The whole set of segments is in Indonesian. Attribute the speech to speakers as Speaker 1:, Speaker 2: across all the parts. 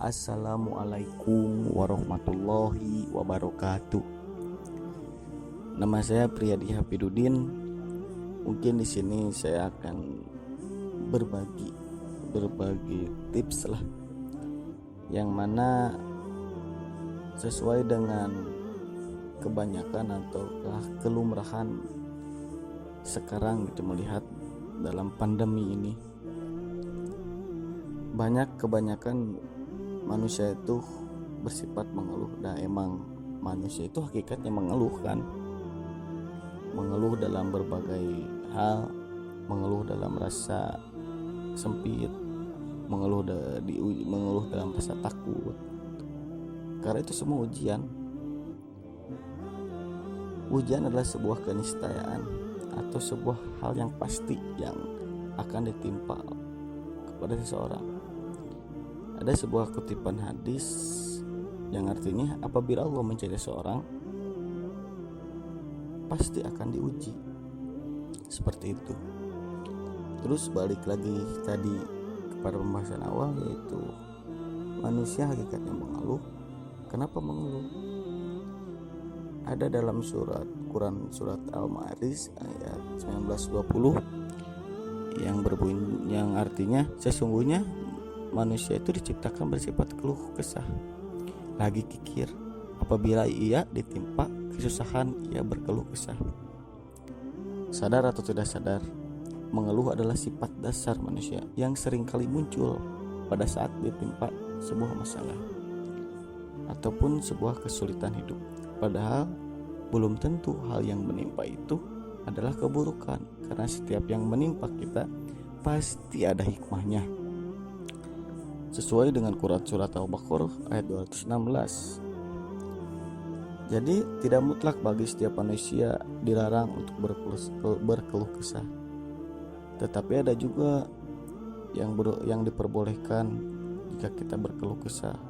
Speaker 1: Assalamualaikum warahmatullahi wabarakatuh. Nama saya Priyadi Hafidudin. Mungkin di sini saya akan berbagi tips lah, yang mana sesuai dengan kebanyakan ataukah kelumrahan sekarang gitu melihat dalam pandemi ini. Kebanyakan manusia itu bersifat mengeluh, dan emang manusia itu hakikatnya mengeluh kan, mengeluh dalam berbagai hal, mengeluh dalam rasa sempit, mengeluh dalam rasa takut. Karena itu semua ujian adalah sebuah keniscayaan atau sebuah hal yang pasti yang akan ditimpa kepada seseorang. Ada sebuah kutipan hadis yang artinya apabila Allah mencari seseorang, pasti akan diuji. Seperti itu. Terus balik lagi tadi kepada pembahasan awal, yaitu manusia hakikatnya mengeluh. Kenapa mengeluh? Ada dalam Quran surat Al-Ma'arij ayat 19-20 yang artinya sesungguhnya manusia itu diciptakan bersifat keluh kesah, lagi kikir. Apabila ia ditimpa kesusahan, ia berkeluh kesah. Sadar atau tidak sadar, mengeluh adalah sifat dasar manusia yang sering kali muncul pada saat ditimpa sebuah masalah ataupun sebuah kesulitan hidup. Padahal belum tentu hal yang menimpa itu adalah keburukan, karena setiap yang menimpa kita pasti ada hikmahnya. Sesuai dengan Quran surat Al-Baqarah ayat 216. Jadi tidak mutlak bagi setiap manusia dilarang untuk berkeluh kesah. Tetapi ada juga yang diperbolehkan jika kita berkeluh kesah.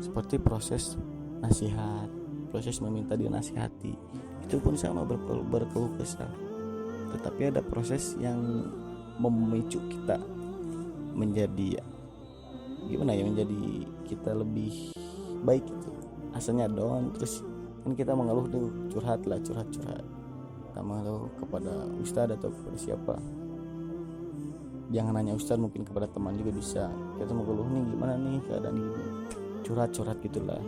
Speaker 1: Seperti proses nasihat, proses meminta dinasihati, itu pun sama berkeluh kesah. Tetapi ada proses yang memicu kita menjadi menjadi kita lebih baik itu. Asalnya down, terus kan kita mengeluh tuh, curhat kita mengeluh kepada ustadz atau kepada siapa. Jangan hanya ustadz, mungkin kepada teman juga bisa. Kita mengeluh nih, gimana nih keadaan ini, curhat gitulah.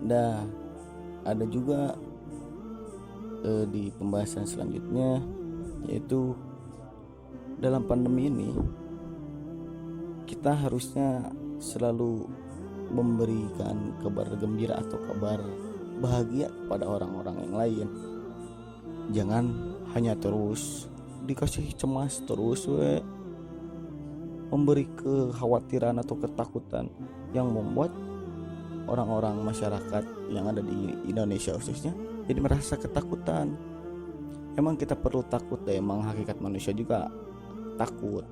Speaker 1: Nah, ada juga di pembahasan selanjutnya, yaitu dalam pandemi ini kita harusnya selalu memberikan kabar gembira atau kabar bahagia kepada orang-orang yang lain. Jangan hanya terus dikasih cemas, terus memberi kekhawatiran atau ketakutan yang membuat orang-orang masyarakat yang ada di Indonesia khususnya jadi merasa ketakutan. Emang kita perlu takut, emang hakikat manusia juga takut,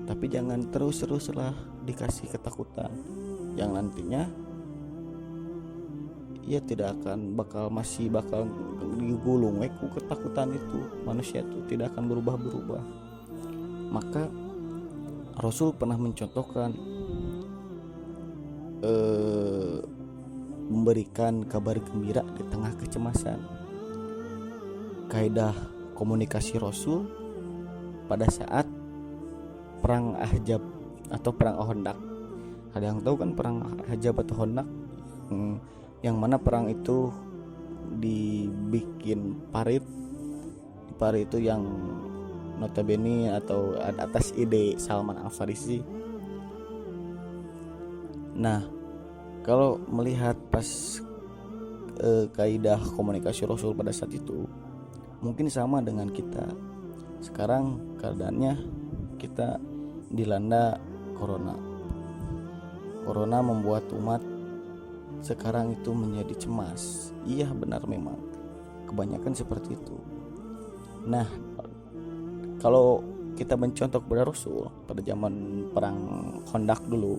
Speaker 1: tapi jangan terus-teruslah dikasih ketakutan yang nantinya ia masih bakal digulung ketakutan itu. Manusia itu tidak akan berubah. Maka Rasul pernah mencontohkan memberikan kabar gembira di tengah kecemasan. Kaidah komunikasi Rasul pada saat perang Ahzab atau perang Khandaq. Ada yang tahu kan perang Ahzab atau Khandaq? Yang mana perang itu dibikin parit itu yang notabene atau atas ide Salman Al-Farisi. Nah, kalau melihat pas kaidah komunikasi Rasul pada saat itu, mungkin sama dengan kita. Sekarang keadaannya kita dilanda Corona membuat umat sekarang itu menjadi cemas. Iya, benar, memang kebanyakan seperti itu. Nah, kalau kita mencontoh kepada Rasul pada zaman perang Khandaq dulu,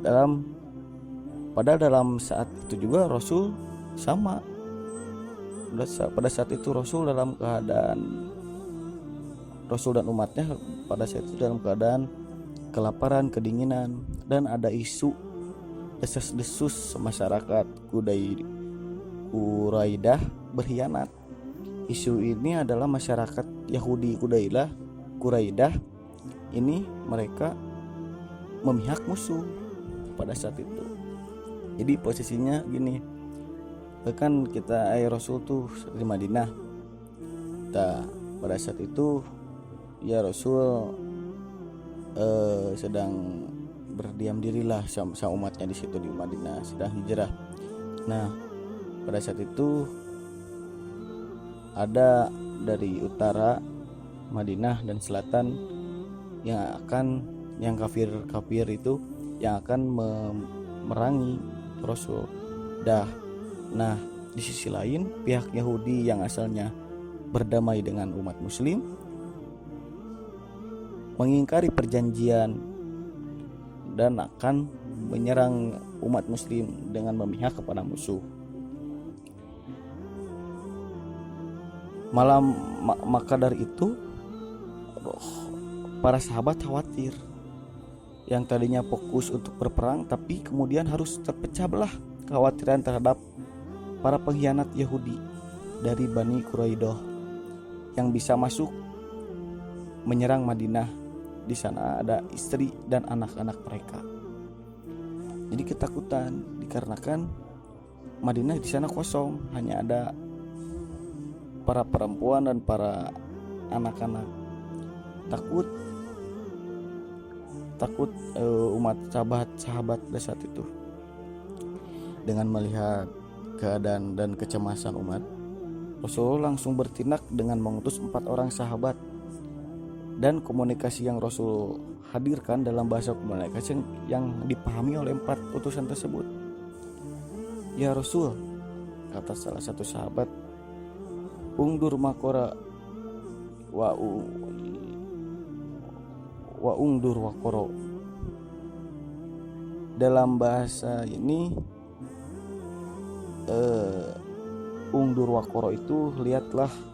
Speaker 1: dalam saat itu juga Rasul sama. Pada saat itu Rasul dalam keadaan, Rasul dan umatnya pada saat itu dalam keadaan kelaparan, kedinginan, dan ada isu desas-desus masyarakat Quraidah berkhianat. Isu ini adalah masyarakat Yahudi Quraidah ini mereka memihak musuh pada saat itu. Jadi posisinya gini, kan kita Rasul tuh di Madinah. Pada saat itu ya Rasul sedang berdiam dirilah sama umatnya di situ di Madinah, sedang hijrah. Nah, pada saat itu ada dari utara Madinah dan selatan yang kafir itu yang akan memerangi Rasul. Nah, di sisi lain pihak Yahudi yang asalnya berdamai dengan umat muslim mengingkari perjanjian dan akan menyerang umat muslim dengan memihak kepada musuh. Maka dari itu para sahabat khawatir, yang tadinya fokus untuk berperang tapi kemudian harus terpecah belah kekhawatiran terhadap para pengkhianat Yahudi dari Bani Quraidah yang bisa masuk menyerang Madinah. Di sana ada istri dan anak-anak mereka. Jadi ketakutan dikarenakan Madinah di sana kosong, hanya ada para perempuan dan para anak-anak. Takut umat sahabat pada saat itu. Dengan melihat keadaan dan kecemasan umat, Rasulullah langsung bertindak dengan mengutus 4 orang sahabat, dan komunikasi yang Rasul hadirkan dalam bahasa komunikasi yang dipahami oleh 4 utusan tersebut. Ya Rasul, kata salah satu sahabat, ungdur makora wa ungdur wakoro. Dalam bahasa ini ungdur wakoro itu lihatlah.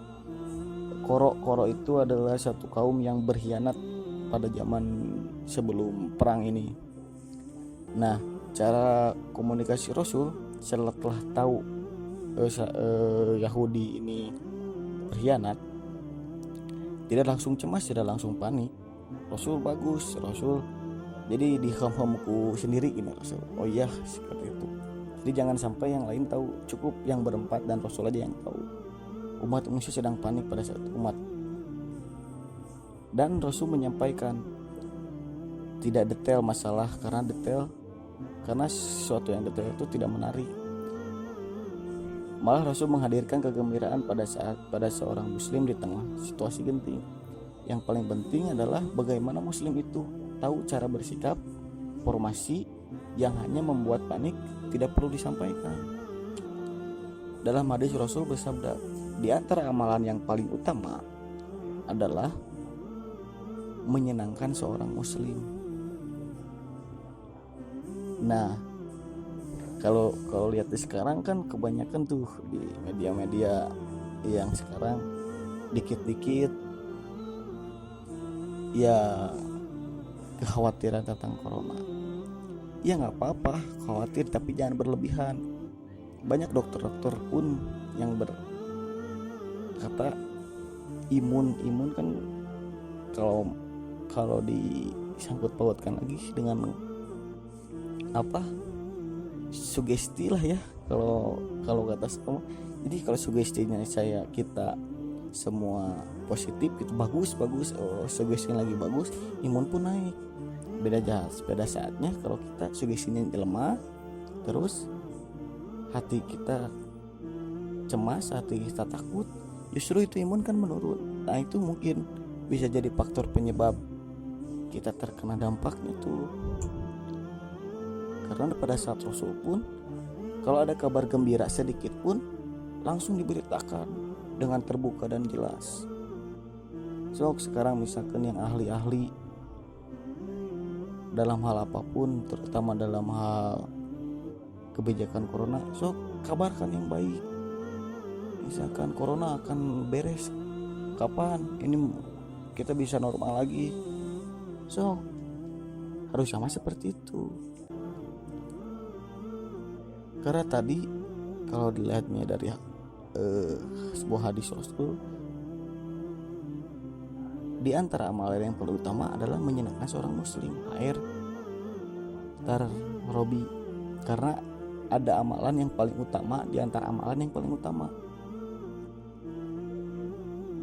Speaker 1: Koro itu adalah satu kaum yang berkhianat pada zaman sebelum perang ini. Nah, cara komunikasi Rasul setelah tahu Yahudi ini berkhianat, tidak langsung cemas, tidak langsung panik. Rasul bagus, Rasul jadi diham-hamku sendiri ini Rasul. Oh iya, seperti itu. Jadi jangan sampai yang lain tahu, cukup yang berempat dan Rasul aja yang tahu. Umat manusia sedang panik pada saat umat. Dan Rasul menyampaikan tidak detail masalah, karena sesuatu yang detail itu tidak menarik. Malah Rasul menghadirkan kegembiraan pada seorang muslim di tengah situasi genting. Yang paling penting adalah bagaimana muslim itu tahu cara bersikap. Formasi yang hanya membuat panik tidak perlu disampaikan. Dalam hadis Rasul bersabda, di antara amalan yang paling utama adalah menyenangkan seorang muslim. Nah, kalau lihat di sekarang kan kebanyakan tuh di media-media yang sekarang dikit-dikit ya kekhawatiran tentang corona. Ya nggak apa-apa khawatir, tapi jangan berlebihan. Banyak dokter-dokter pun yang berkata imun kan kalau disangkut pautkan lagi dengan sugesti lah ya, kalau kata saya. Jadi kalau sugestinya kita semua positif itu bagus, sugestinya lagi bagus, imun pun naik. Beda saatnya kalau kita sugestinya lemah, terus hati kita cemas, hati kita takut, justru itu imun kan menurun. Nah itu mungkin bisa jadi faktor penyebab kita terkena dampaknya tuh. Karena pada saat Rasul pun kalau ada kabar gembira sedikit pun langsung diberitakan dengan terbuka dan jelas. So sekarang misalkan yang ahli-ahli dalam hal apapun, terutama dalam hal kebijakan corona, so kabarkan yang baik. Misalkan corona akan beres kapan, ini kita bisa normal lagi. So harus sama seperti itu. Karena tadi kalau dilihatnya dari sebuah hadis Rasul, di antara amalan yang paling utama adalah menyenangkan seorang muslim. Air tar robi, karena ada amalan yang paling utama di antara amalan yang paling utama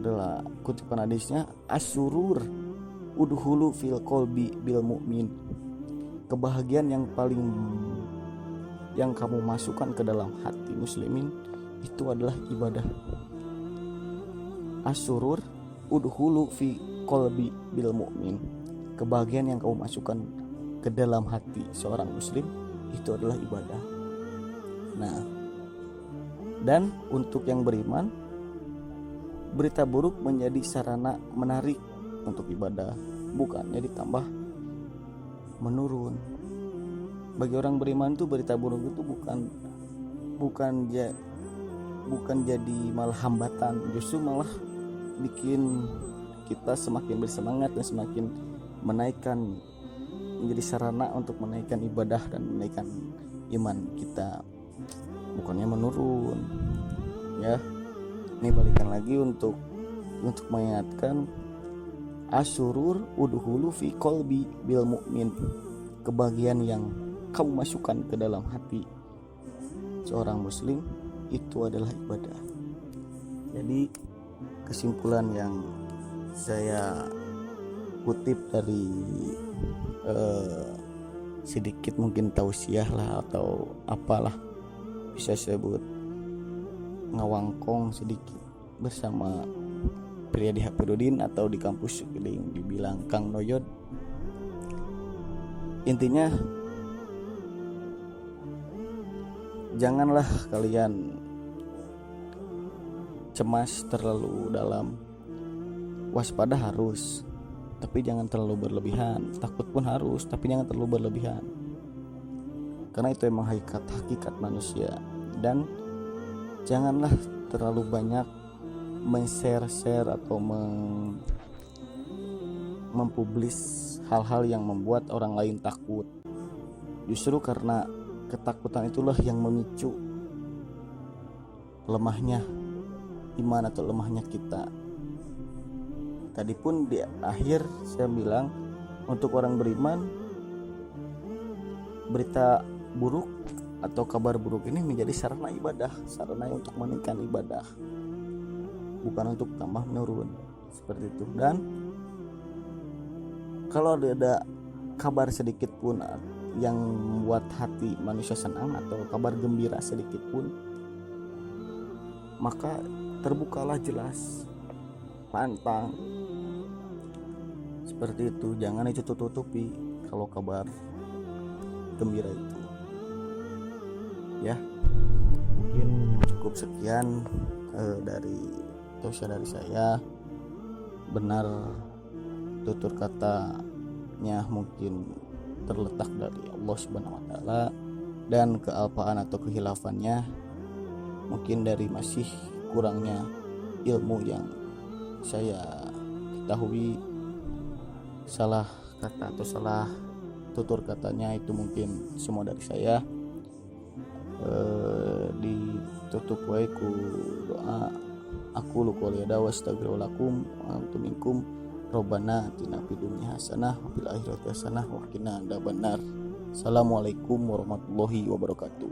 Speaker 1: adalah kutipan hadisnya asyurur udhulu fil qalbi bil mu'min. Kebahagiaan yang paling yang kamu masukkan ke dalam hati muslimin itu adalah ibadah. Asyurur udhulu fi qalbi bil mu'min. Kebahagiaan yang kamu masukkan ke dalam hati seorang muslim itu adalah ibadah. Nah, dan untuk yang beriman, berita buruk menjadi sarana menarik untuk ibadah, bukannya ditambah menurun. Bagi orang beriman itu berita buruk itu bukan jadi malah hambatan, justru malah bikin kita semakin bersemangat dan semakin menaikkan, menjadi sarana untuk menaikkan ibadah dan menaikkan iman kita, bukannya menurun. Ya, ini balikan lagi untuk mengingatkan asyurur udhulu fi qalbi bil mu'min. Kebahagiaan yang kamu masukkan ke dalam hati seorang muslim itu adalah ibadah. Jadi kesimpulan yang saya kutip dari sedikit mungkin tausiah lah atau apalah, bisa sebut ngawangkong sedikit bersama Priyadi Hafidudin atau di kampus Ukiling dibilang Kang Noyod. Intinya janganlah kalian cemas terlalu dalam. Waspada harus, tapi jangan terlalu berlebihan. Takut pun harus, tapi jangan terlalu berlebihan, karena itu emang hakikat manusia. Dan janganlah terlalu banyak men-share atau mempublis hal-hal yang membuat orang lain takut. Justru karena ketakutan itulah yang memicu lemahnya iman atau lemahnya kita. Tadi pun di akhir saya bilang, untuk orang beriman, berita buruk atau kabar buruk ini menjadi sarana ibadah, sarana untuk menaikkan ibadah, bukan untuk tambah menurun, seperti itu. Dan kalau ada kabar sedikit pun yang membuat hati manusia senang atau kabar gembira sedikit pun, maka terbukalah jelas, pantang, seperti itu. Jangan ditutup-tutupi kalau kabar gembira itu. Ya, mungkin cukup sekian dari tausiah dari saya. Benar tutur katanya mungkin terletak dari Allah Subhanahu wa taala, dan kealpaan atau kehilafannya mungkin dari masih kurangnya ilmu yang saya ketahui. Salah kata atau salah tutur katanya itu mungkin semua dari saya. Ditutup wae ku doa, aku lu qouli hada wa astaghfirullakum wa antum minkum robbana atina fid dunya hasanah wa fil akhirati hasanah wa qina adzabannar. Assalamualaikum warahmatullahi wabarakatuh.